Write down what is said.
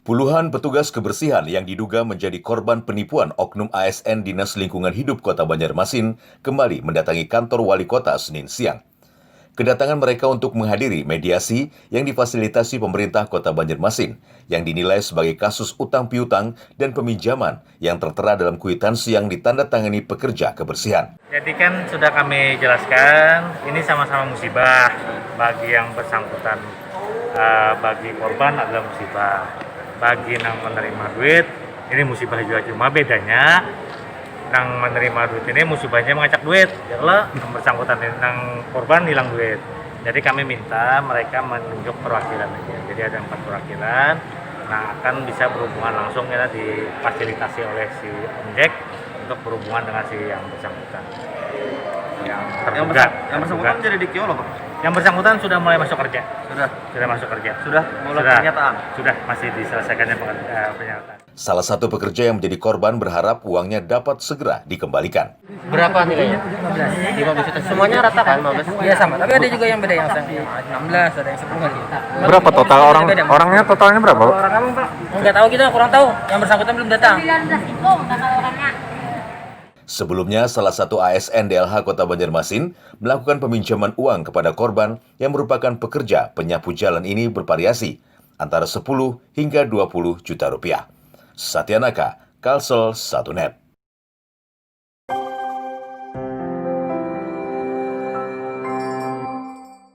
Puluhan petugas kebersihan yang diduga menjadi korban penipuan oknum ASN Dinas Lingkungan Hidup Kota Banjarmasin kembali mendatangi kantor wali kota Senin siang. Kedatangan mereka untuk menghadiri mediasi yang difasilitasi pemerintah Kota Banjarmasin yang dinilai sebagai kasus utang piutang dan peminjaman yang tertera dalam kwitansi yang ditandatangani pekerja kebersihan. Jadi kan sudah kami jelaskan, ini sama-sama musibah bagi yang bersangkutan, bagi korban adalah musibah. Bagi yang menerima duit, ini musibah juga, cuma bedanya yang menerima duit ini musibahnya mengacak duit, kalau yang bersangkutan yang korban hilang duit. Jadi kami minta mereka menunjuk perwakilan aja. Jadi ada 4 perwakilan, nah akan bisa berhubungan langsung ya difasilitasi oleh si objek untuk berhubungan dengan si yang bersangkutan. Yang bersangkutan jadi di Kiolo, Pak? Yang bersangkutan sudah mulai masuk kerja. Sudah masuk kerja. Sudah mulai pernyataan? Sudah, masih diselesaikannya pernyataan. Salah satu pekerja yang menjadi korban berharap uangnya dapat segera dikembalikan. Berapa nilainya? 15 juta. Semuanya rata kan 15? Iya sama, tapi ada juga yang beda, yang 16, ada yang 10 gitu. Berapa total orangnya totalnya berapa? Orang kamu, Pak? Enggak tahu kita, kurang tahu. Yang bersangkutan belum datang. 19 itu kata orangnya. Sebelumnya, salah satu ASN DLH Kota Banjarmasin melakukan peminjaman uang kepada korban yang merupakan pekerja penyapu jalan ini bervariasi antara 10 hingga 20 juta rupiah. Satyanaka, Kalsel 1net.